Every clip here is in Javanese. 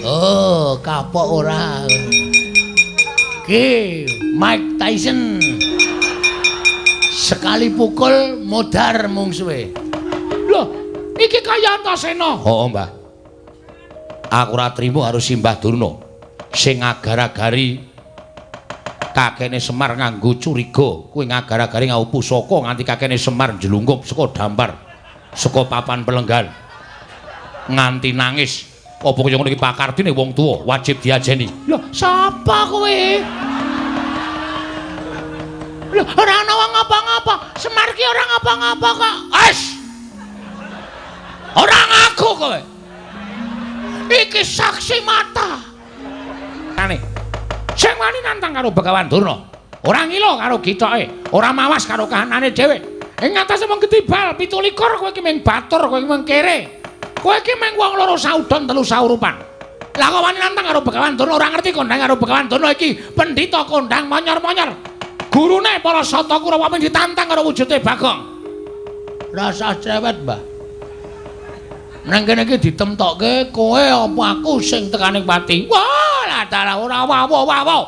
Oh, kapok ora. Ki, Mike Tyson. Sekali pukul modar mungsuhe. Loh, iki kaya Antasena. Oh, Mbah. Aku ora trimo harus Simbah Durna sing ngagar-agari kakene Semar nganggo curiga. Kuwi ngagar-agari ngau pusaka nganti kakene Semar njlungkup saka dampar saka papan pelenggan. Nganti nangis. Apa kaya ngono iki pakardine wong tuwa wajib diajeni. Loh, sapa kowe? Loh, ora ana wong ngapa-ngapa. Semar ki ora ngapa-ngapa kok. As! Ora ngaku kowe. Iki saksi mata. Ane. Sing wani nantang karo Begawan Durna. Ora ngilo karo gitoke, ora mawas karo kahanane dhewe. Ing ngatasé mung ketibal 17 kowe iki mung batur, kowe iki mung kere. Kowe iki mung wong loro saudon telu saurupan. Lah kok wani nantang karo Begawan Durna ora ngerti kondang karo Begawan Durna iki pendhita kondang monyor-monyor. Gurune para Sata Kurawa mung ditantang karo wujude Bagong. Rasa cerewet, Mbah. Nang kene iki ditemtokke kowe apa aku sing tekaning pati. Wah, lah dalah ora wawo.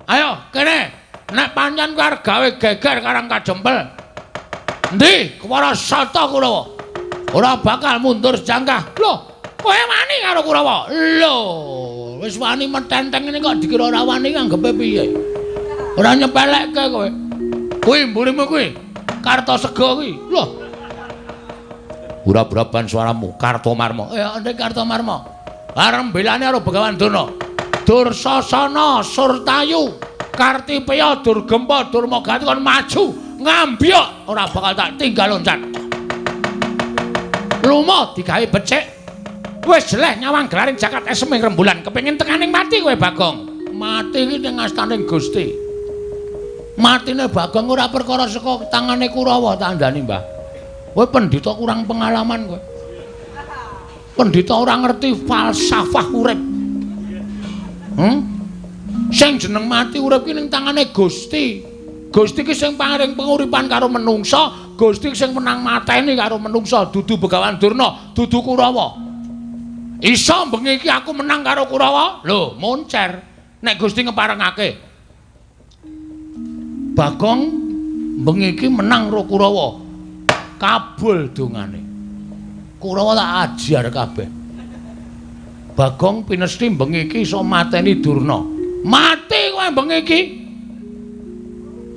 Ayo, kene. Nek pancen kowe arep gawe geger karang kajempel. Endi para Sata Kurawa? Ora bakal mundur jangkah. Loh, kowe wani karo Kurawa? Lho, wis wani metenteng ini kok dikira ora wani nganggepe piye? Ora nyepelekke kowe. Kuwi mburimu kuwi. Kartosega kuwi. Loh, Ura-uraban suaramu Kartomarma. Ya, Ndek Kartomarma. Arep belane karo Begawan Durna. Dursasana, Surtayu, Kartipeya, Durgempa, Durmagati kon maju ngambyok ora bakal tak tinggal loncat. Lumo digawe becik. Wis jeleh nyawang gelaring jagat eseming rembulan kepengin tekaning mati kowe Bagong. Mati iki ning astaning Gusti. Matine Bagong ora perkara saka tangane Kurawa tandani, Mbah. Kowe pendhita kurang pengalaman kowe. Pendhita ora ngerti falsafah urip. Sing jeneng mati urip ki ning tangane Gusti. Gusti ki sing paring penguripan karo menungsa, Gusti sing menang mateni karo menungsa, dudu Begawan Durna, dudu Kurawa. Iso bengi iki aku menang karo Kurawa? Lho, moncer. Nek Gusti ngeparengake. Bagong bengi iki menang karo Kurawa. Kabul dongane. Kurawa tak ajar kabeh. Bagong pinesti bengi iki iso mateni Durna. Mati kowe bengi iki.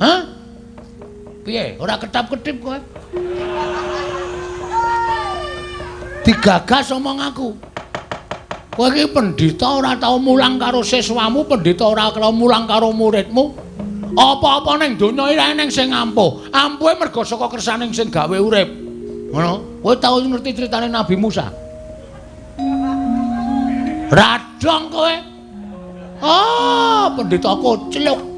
Hah? Piye? Ora ketap-ketip kowe? Digagas omong aku. Kowe iki pendhita ora tau mulang karo siswamu, pendhita ora tau mulang karo muridmu. Apa-apa ning donya iki eneng sing ampuh. Ampuhe merga saka kersaning sing gawe urip. Ngono. Kowe tau ngerti critane Nabi Musa? Radong kowe. Oh, pendhita kocluk.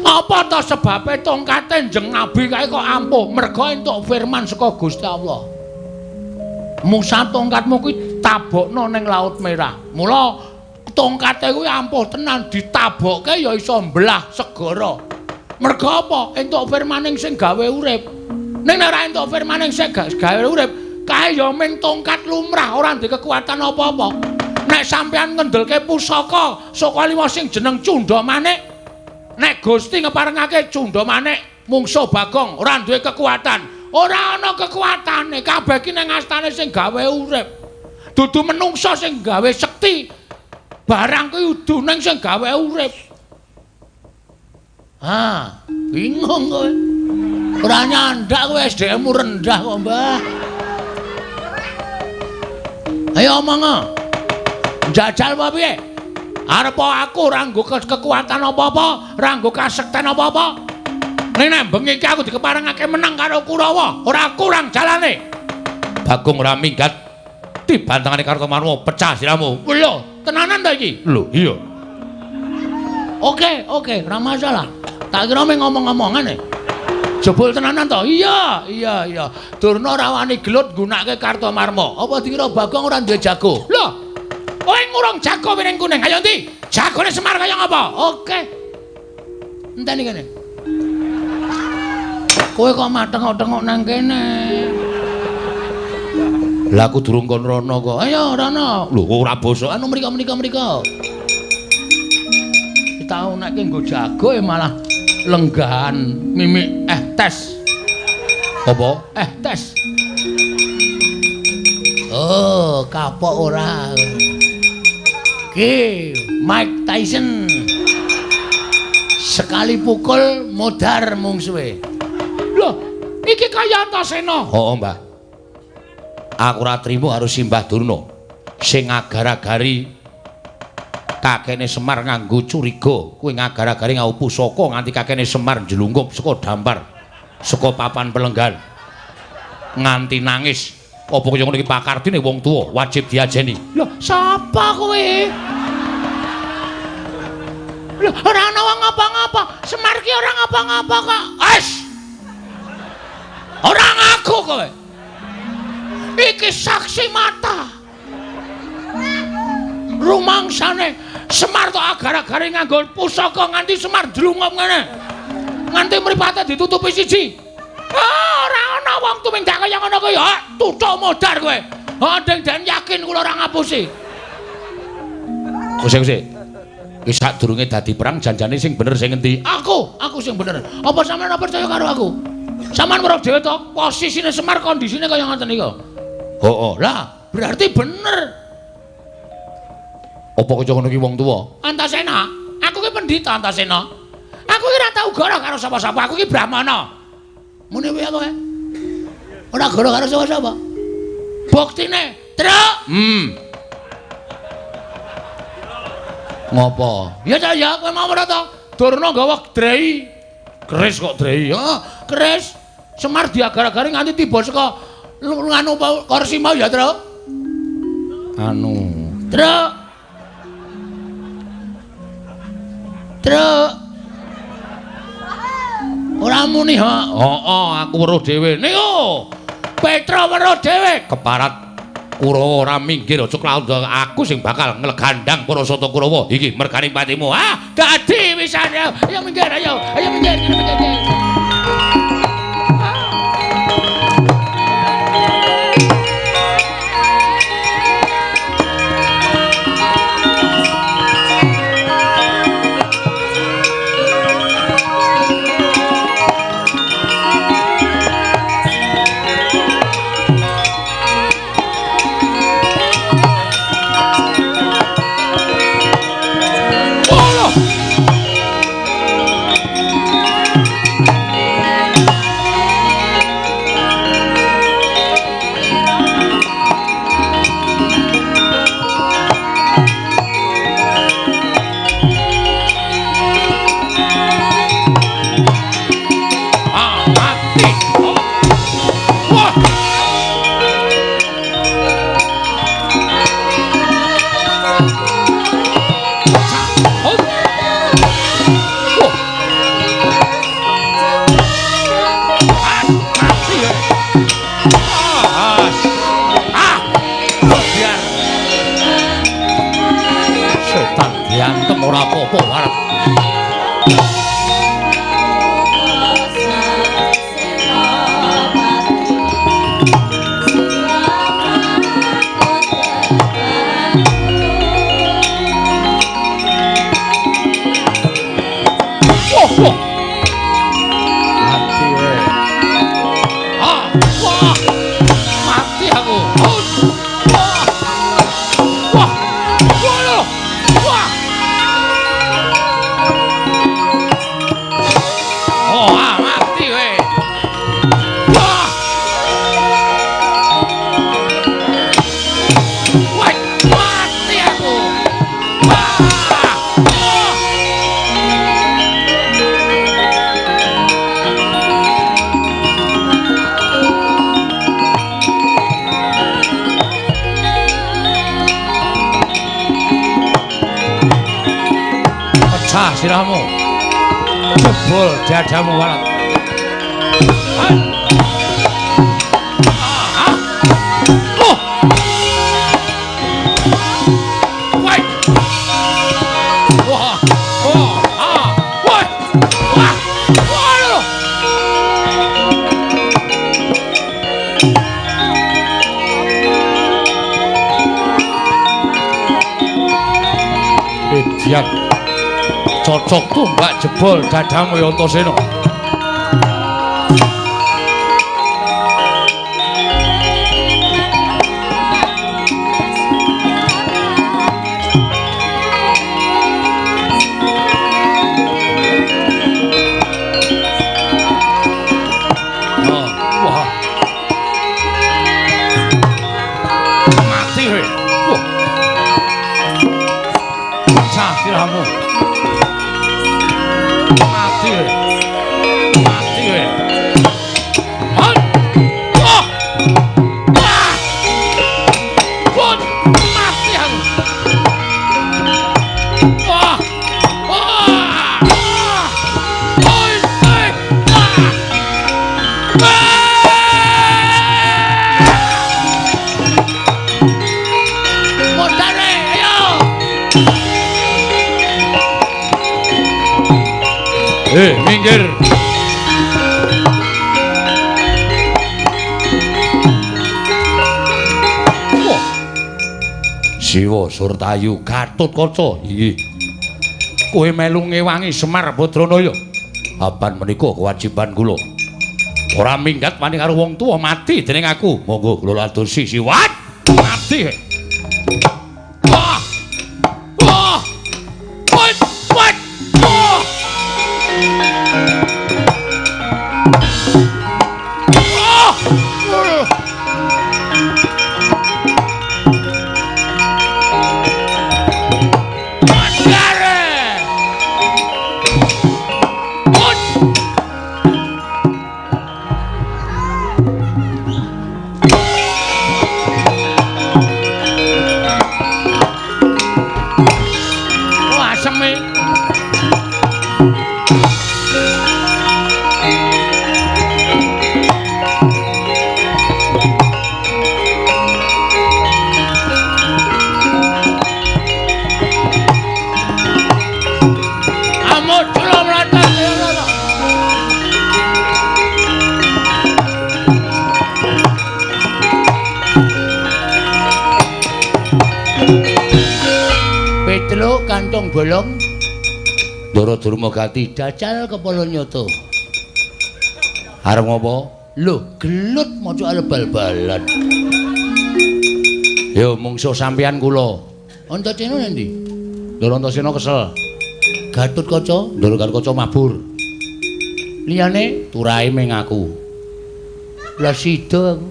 Apa to sebabe tongkate njeng nabi kae kok ampuh? Merga entuk firman saka Gusti Allah. Musa tongkatmu kuwi tabokno ning Laut Merah. Mula tongkate kuwi ampuh tenan ditabokke ya iso mbelah segara. Merga apa? Entuk firmaning sing gawe urip. Ning nek ora entuk firmaning sing gawe urip, kae ya ming tongkat lumrah ora ndek kekuatan apa-apa. Nek sampeyan ngendelke pusaka saka liwa sing jeneng Cundamanik, nek Gusti ngeparengake Cundamanik mungsuh Bagong ora duwe kekuatan. Ora ana kekuatane, kabeh iki ning astane sing gawe urip. Dudu menungsa sing gawe sekti. Barang kuwi udune sing gawe urip. Ah, bingung kowe. Ora nyandak kowe SDM-mu rendah kok, Mbah. Ayo omong. Njajal apa piye? Arep aku ora nggo kekuatan apa-apa, ora nggo kasekten apa-apa. Ning nek bengi iki aku dikeparengake menang karo Kurawa, ora kurang jalane. Bagong ora minggat. Dibantangane Kartomarma pecah siramu. Lho, tenanan ta iki? Lho, iya. Oke, ora masalah. Tak kira mung ngomong-ngomongan e. Jebul tenanan to? Iya. Durna ora wani gelut nggunakake Kartomarma. Apa dikira Bagong ora duwe jago? Lho, kowe ngurung jago piring kuning. Ayo ndi? Jagone Semar kaya ngapa? Oke. Enteni kene. Kowe kok mateng-tengok nang kene. Lah aku durung kon rono kok. Ayo rono. Lho ora basa anu mriko. Tau nek nggo jago malah lenggahan mimik tes. Apa? Tes. Oh, kapok ora. Ki, Mike Tyson. Sekali pukul modar mungsuhe. Loh, iki kaya Antasena. Oh, Mbah. Aku ora trimo harus Simbah Durna sing agar-agari kakene Semar nganggo curiga. Kuwi ngagar-agari ngau pusaka nganti kakene Semar njlungkup saka dampar saka papan pelenggan. Nganti nangis. Apa kaya ngono iki pakardine wong tuwa wajib diajeni. Lho, sapa kowe? Lho, ora ana wong ngapa-ngapa. Semar ki ora ngapa-ngapa kok. Wes. Ora ngaku kowe. Iki saksi mata. Rumangsane Semar to agar-agare nganggo pusaka nganti Semar drungop ngene. Nganti mripate ditutupi siji. Ora ana wong tumindak kaya ngono kuwi. Tuthuk modar kowe. Ndeng-ndeng yakin kula ora ngapusi. Kose. Iki sadurunge dadi perang janjane sing bener sing endi? Aku sing bener. Apa sampeyan ora percaya karo aku? Sampeyan weruh dhewe to posisine Semar kondisine kaya ngoten iki. Oh, lah berarti bener. Apa kaya ngono ki wong tuwa? Antasena, aku ki pendhita Antasena. Aku ki ora tau goro karo sapa-sapa, aku ki brahmana. Mune wae kowe. Ora goro karo sapa-sapa. Buktine, Truk. Ngopo? Ya kowe mau ora to? Durna gawa drei. Keris kok drei. Heeh, keris. Semar diagar-agari nganti tiba saka nganu kursi mau ya, Truk? Truk. Ora muni, ha. Aku weruh dhewe. Niku. Petra weruh dhewe. Keparat Kurawa ora minggir aja klaudha aku sing bakal nglegandhang para Sata Kurawa. Iki merganing patimu. Dadi wisane. Ayo minggir, ayo minggir. Ora apa-apa arep. Mati we. Wah. Mati aku. Wah. Mati we. Wah. Mati aku. Pecah sirahmu. Jebol dadamu walat. kesajian. Cocok tumbak jebol dadamu Antasena. Minggir. Wah. Siwa Surtayu Gatotkaca. Inggih. Kowe melu ngewangi Semar Badranaya. Apan menika kewajiban kula. Ora minggat wani karo wong tuwa mati dening aku. Monggo kula adosi siwat. Mati. Wah. Wah. Wat. Wat. Wah. Kantong bolong Ndara Durmagati dajal kepala nyoto. Arep ngopo? Lho, gelut maca bal-balan. Yo mungsuh sampeyan kula. Antasena endi? Ndara Antasena kesel. Gatotkaca, Ndara Gatotkaca mabur. Liyane turahe meng aku. Lah sida aku.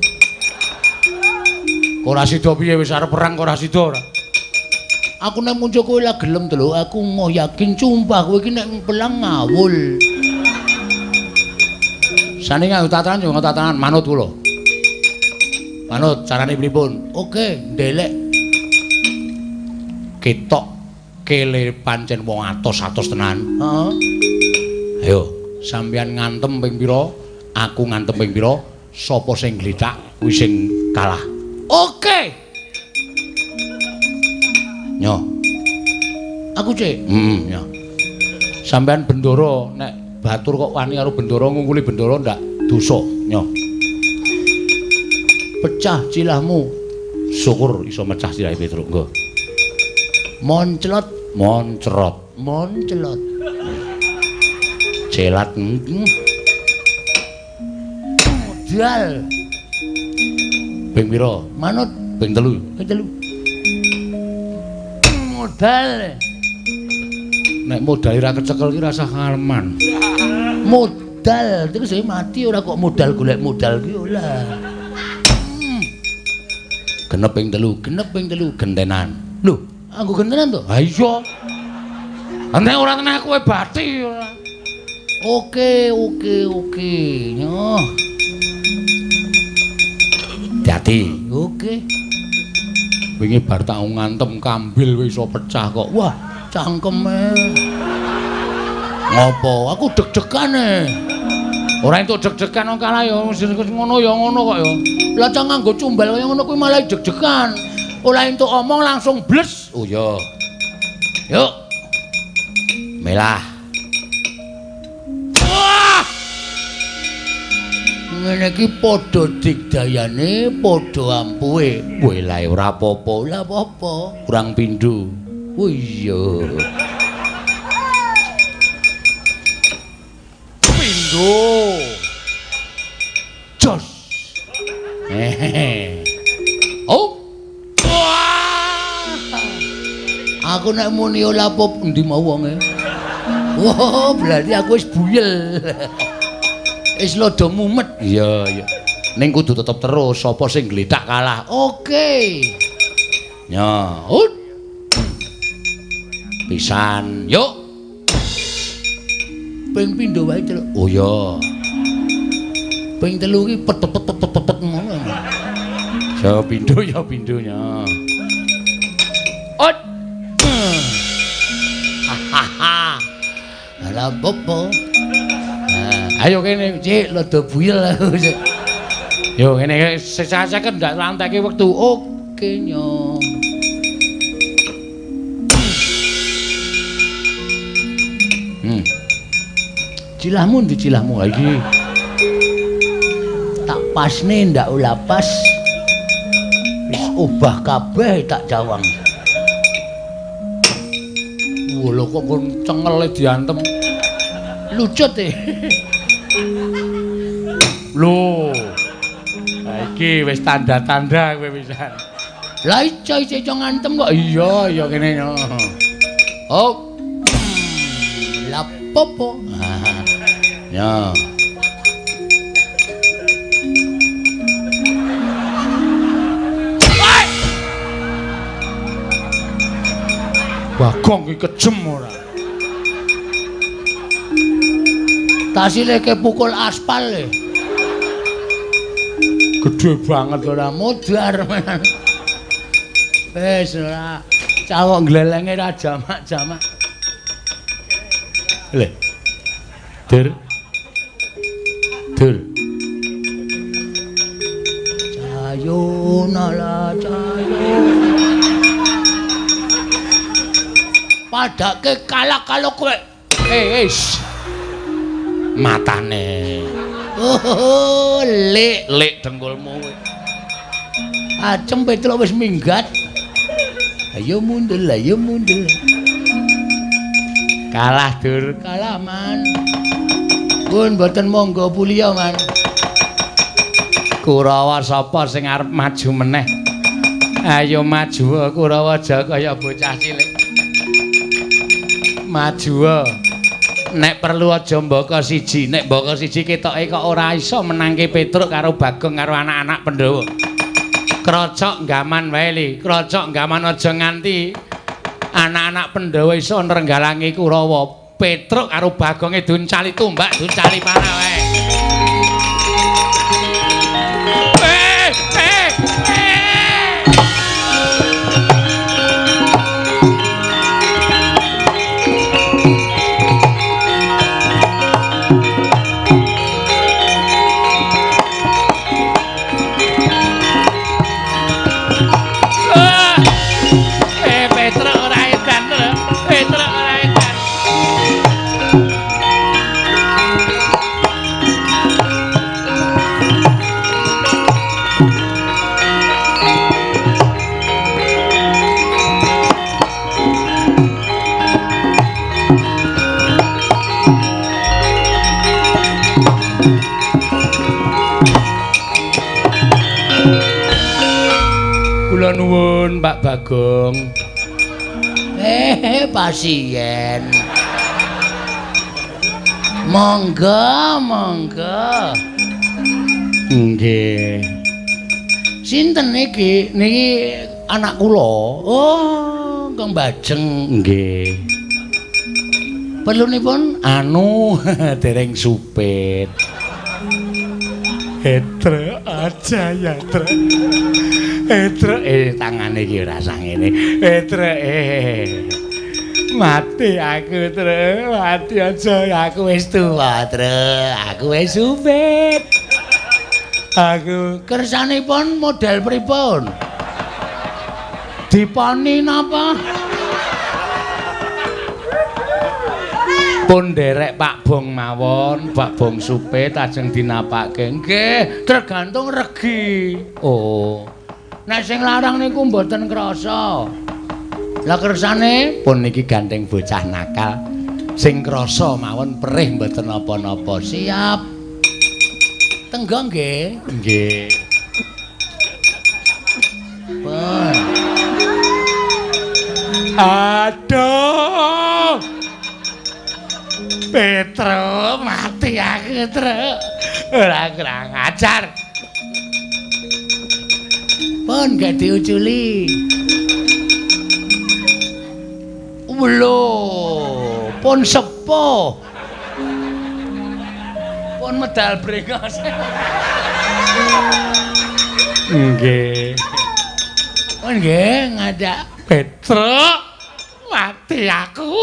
Ora sida piye wis arep perang kok ora sida ora. Aku nek muncul kowe lah gelem to lho, aku mau yakin sumpah kowe iki nek pelang ngawul. Sane nganggo tatanan yo nganggo tatanan manut kula. Manut carane pripun? Oke, ndelek. Ketok kele pancen wong atos-atos tenan. Heeh. Ayo, sampeyan ngantem ping pira? Aku ngantem ping pira? Sapa sing glithak kuwi sing kalah. Oke. Nyo. Aku cek. Ya. Sampean bendoro nek batur kok wani karo bendoro ngungkuli bendoro ndak dosa, Nyo. Pecah cilahmu. Syukur iso mecah cilahe Petruk, nggo. Monclot, moncrot, monclot. Celat. Modal. Ping pira? Manut ping 3. Ping 3. Modal. Nek modal ora kecekel ki rasah karman. Modal, terus mati ora kok modal golek modal ki ora. Genep ping 3 gentenan. Lho, aku gentenan to? Ha iya. Nek ora tenan kowe bati ora. Oke. Nyo. Hati. Oke. Wingi bar tak ngantem kambil wis iso pecah kok. Wah, cangkeme. Ngopo? Aku deg-degane. Ora entuk deg-degan wong kalah ya ngono ya ngono kok ya. Lah cang nganggo cumbal kaya ngono kuwi malah deg-degan. Ora entuk omong langsung bles. Oh ya. Yuk. Melah. Wah! Ngene iki padha digdayane, padha ampuhe. Kowe lae ora apa-apa, ora apa-apa. Kurang pindho. Oh iya. Pindho. Jos. Oh. Wah. Aku nek muni ora apa endi mau wonge. Wah, berarti aku wis buyel. Wis lodo mumet. Iya, iya. Ning kudu tetep terus sapa sing gledak kalah. Oke. Ya, pisan. Yuk. Ping pindho wae, Cuk. Oh ya. Ping telu iki pet ngono. Ya pindhonya. Ot. Hahaha. Ala popo. Ayo kene, Cik, lodo buyel aku. Yo ngene sesaseken ndak lanteke wektu. Oke nyo. Cilahmu ndi cilahmu iki? Tak pasne ndak ula pas. Wis obah kabeh tak jawang. Lho kok cengel diantem. Lucut Lho. Iki wis tanda-tanda kowe pisan. Lah ijo ngantem kok iya kene yo. Oh. La popo. Ya. Bagong iki kejem ora. Tasile kepukul aspal le. Gede banget ora modar. Wis ora cawok glelenge ra jamak-jamak. Le. Dur. Cayo nala cayo. Padake kalah kalau kowe. Wis. Matane. Oh, lek dengkulmu. Acem Petruk wis minggat. Ayo mundur. Kalah dur, kalah man. Pun mboten monggo puliya man. Kurawa sapa sing arep maju meneh? Ayo maju Kurawa aja kaya bocah cilik. Maju. Nek perlu aja mbaka siji, nek mbaka siji ketoke kok ora iso menangke Petruk karo Bagong karo anak-anak Pandhawa. Krocok gaman wae li, krocok gaman aja nganti anak-anak Pandhawa iso nrenggalangi Kurawa. Petruk karo Bagonge duncali tumbak, duncali panah wae. Kula nuwun Pak Bagong. Pasien. Monggo. Nggih. Sinten niki? Niki anak kula. Oh, Kang Bajeng. Nggih. Perlunipun dereng supit. Etre aja ya, Tre. Etre tangane iki ora sah ngene. Etre mati aku, Tre. Mati aja aku wis tuwa, Tre. Aku wis supit. Aku kersanipun model pripun? Diponi napa? Pun derek Pak Bong mawon, Pak Bong supit ajeng dinapake. Nggih, tergantung regi. Oh. Nek sing larang niku mboten krasa. Lah kersane pun niki gandeng bocah nakal sing krasa mawon perih mboten napa-napa. Siap. Tenggo nggih. Nggih. Pun. Aduh. Petro mati aku, Tru. Ora kurang ajar. Pun gak diuculi. Lho, pun sepo. Pun medal brengos. Nggih. Pun nggih ngadak Petro mati aku.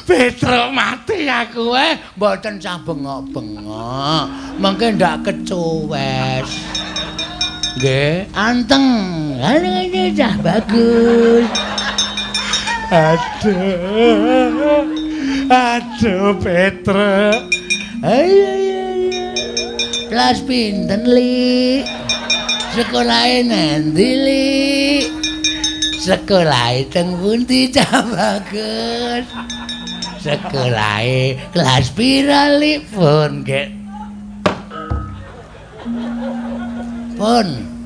Petro mati aku mboten sah bengok-bengok. Mengke ndak kecuwes. Nggih, anteng. Ini dah bagus. Aduh Petro. Ayo. Kelas pinten Li? Sekolahe nendi Li? Sekolahe teng pundi cah bagus? Sekolahe kelas pira Li? Pun nggih. Pun.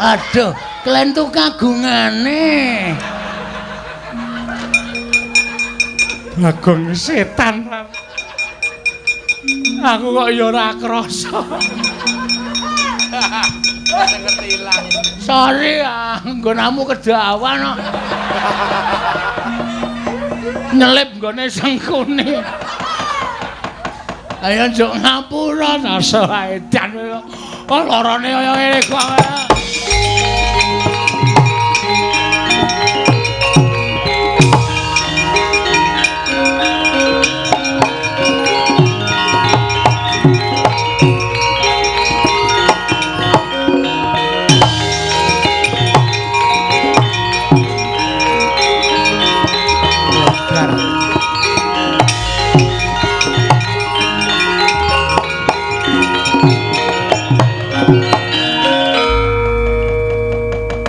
Aduh, kalian tuh kagungane. Bagong setan. Aku kok ya ora krasa. Ngerti ilang. Sorry nggonamu kedawan kok. Nyelip nggone sengkune. Ayo njuk ngapura rasa edan kok larane kaya ngene kok.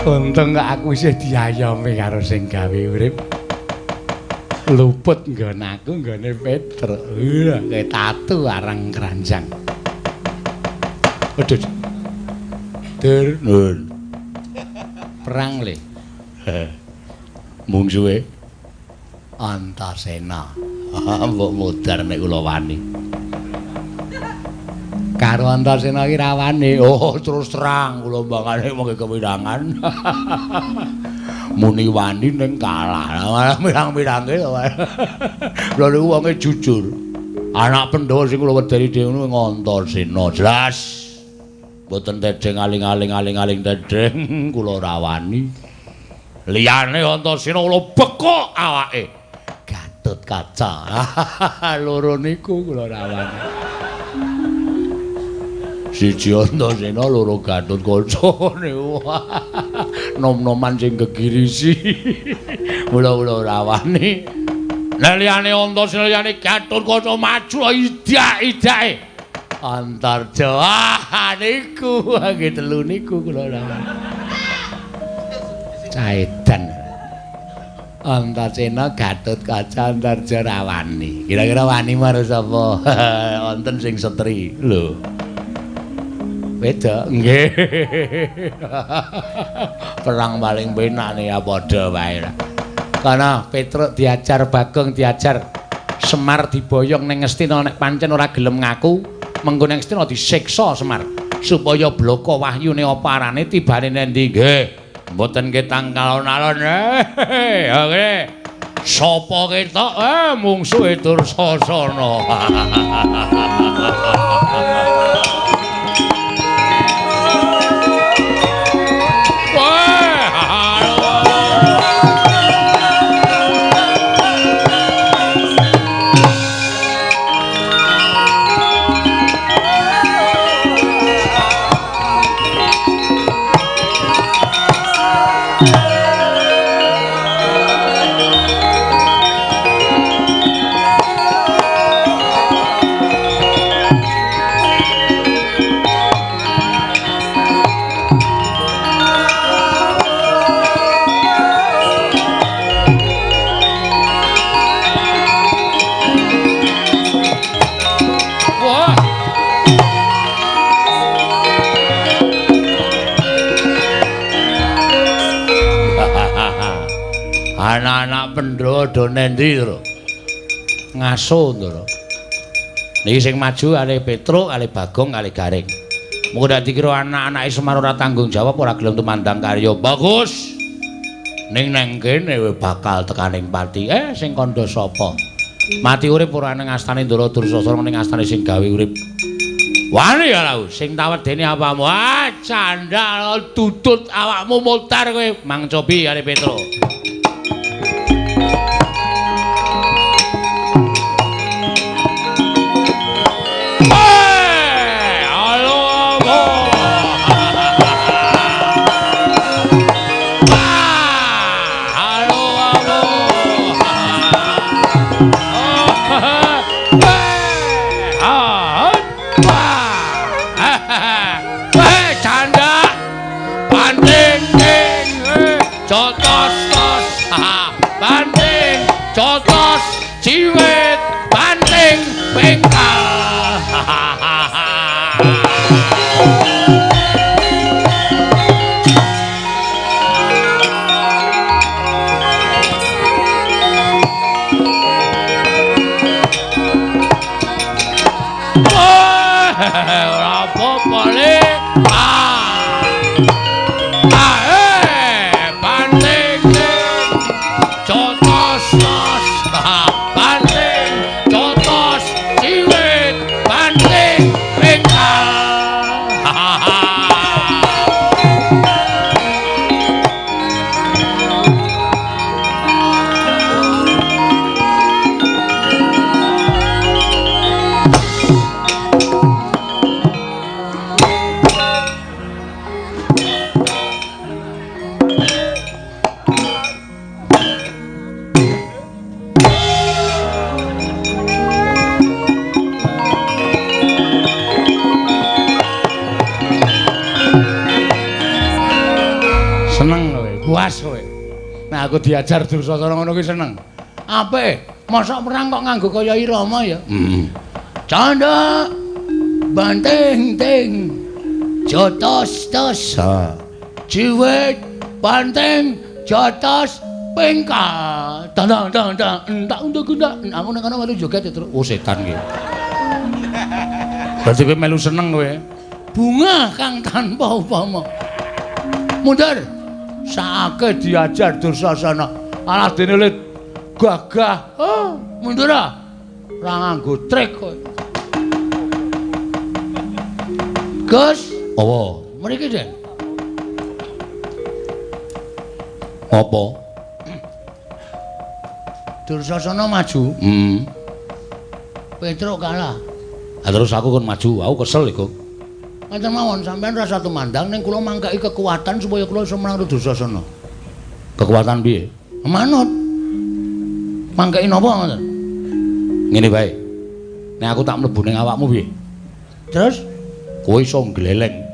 Untung aku isih diayomi karo sing gawe urip. Luput nggon aku nggone Petro. Kayak tatu arang keranjang. Aduh. Nun. Perang le. Mungsuhe Antasena. Mbok modar nek kula wani. Karo Antasena ki rawane. Oh, terus terang kula mbangane mengke kewirangan. Muni wani ning kalah. Malah mirang-mirange to. Lha niku wonge jujur. Anak Pandhawa sing kula wedani dhewe niku Antasena. Jelas. Mboten tedeng aling-aling tedeng kula rawani. Liyane Antasena kula bekok awake. Gatut kaca. Loro niku kula rawani. Siji Antasena loro Gatut kaca niku. Nom-noman sing gegirisi. Mula-mula rawani. Lah liyane Antasena liyane Gatut kaca maju idak-idake. Antarja niku nggih telu niku kula rawani. Caedan. Antasena Gatut kaca Antarja rawani. Kira-kira wani marang sapa? Wonten sing setri. Lho. Beda nggih. Perang paling penak ya padha wae. Kana Petruk diajar, Bagong diajar, Semar diboyong ning Ngastina nek pancen ora gelem ngaku, mengko ning Ngastina disiksa Semar supaya bloko wahyune apa arane tibane nendi nggih. Mboten ketang kalon-alon. Oke. Sapa ketok mungsuhe Dursasana. Anak-anak Pandhawa do nendi to? Ngaso to. Niki sing maju kali Petruk, kali Bagong, kali Garing. Mengko dak dikira anak-anake Semar ora tanggung jawab ora gelem tumandang karya. Bagus. Ning nang kene bakal tekaning pati. Sing kandha sapa? Mati urip ora ning astane Ndara Dursasana ning astane sing gawe urip. Wani ya lho, sing tawedeni apamu? Candal tutut awakmu mutar kowe. Mang Cobi kali Petruk. Cotos ciwit banting bengkal. Ora apa-apa le. Aku diajar Dursasana ngono kuwi seneng. Apik, mosok perang kok nganggo kaya irama ya? Canda banting ting jotos tos. Ciwit banting jotos pengkal. Tandang entak untuk guna. Aku nang kono melu joget terus. Oh setan iki. Berarti kowe melu seneng kowe. Bunga kang tanpa upama. Mundur. Saake diajar Dursasana. Alah dene le gagah. Mundur ah. Ora nganggo trik kowe. Gus, apa? Mriki, Den. Apa? Dursasana maju. Petruk kalah. Terus aku kon maju, aku kesel iku. Ngaten mawon sampean rasa tumandang ning kula mangkaki kekuatan supaya kula iso menang Dursasana. Kekuatan piye? Manut. Mangkaki napa ngoten? Ngene bae. Nek aku tak mlebu ning awakmu piye? Terus kowe iso gleleng,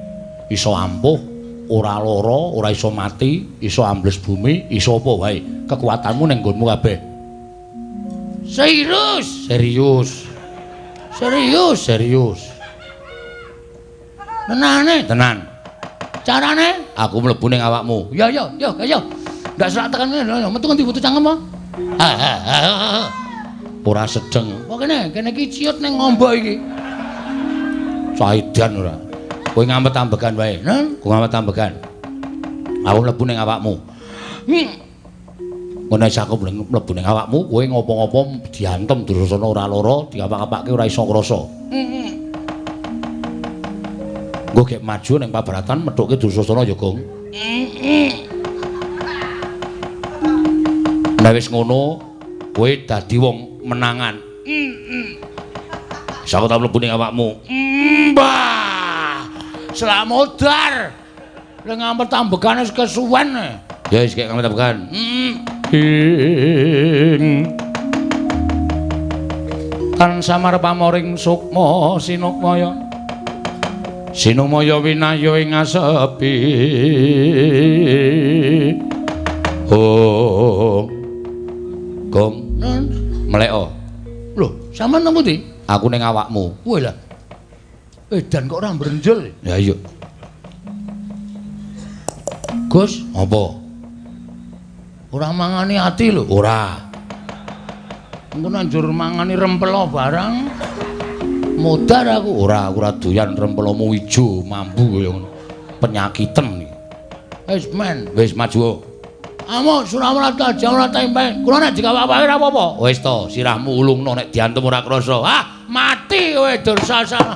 iso ampuh, ora lara, ora iso mati, iso ambles bumi, iso apa wae. Kekuatanmu ning nggonmu kabeh. Serius. Tenan. Carane aku mlebu ning awakmu. Yo. Ndak serak tekan ngene, metu ngendi butuh cangkem apa? Ora sedeng. Kok kene iki ciut ning ngombo iki. Saidan ora. Kowe ngampet ambegan wae. Kowe ngampet ambegan. Aku mlebu ning awakmu. Ngono sak aku mlebu ning awakmu, kowe ngopo-ngopo diantem Dursasana ora lara, diapak-apake ora iso krasa. Nggo gek maju ning pabaratan methuke Dursasana ya, Gong. Nek wis ngono, kowe dadi wong menangan. Sak tak mlebu ning awakmu. Mbah. Selak modar. Nek ngampet ambegane wis kesuwen. Ya wis gek ngampet ambegan. Kan samar pamoring sukma sinukmaya. Sinumaya winaya ing asepi. Gong, mleko. Lho, sampean nang pundi? Aku ning awakmu. Walah. Edan kok ora mbrenjel. Ya iya. Gus, apa? Ora mangani ati lho. Ora. Engko nanjur mangani rempelo barang. Modar aku ora doyan rempelomu ijo mambu kaya ngono. Penyakiten iki. Wis maju. Amo Suramata ora tempe. Kula nek digawe apa-apa ora apa-apa. Wis to, sirahmu ulungno nek diantem ora krasa. Mati kowe Dursasana.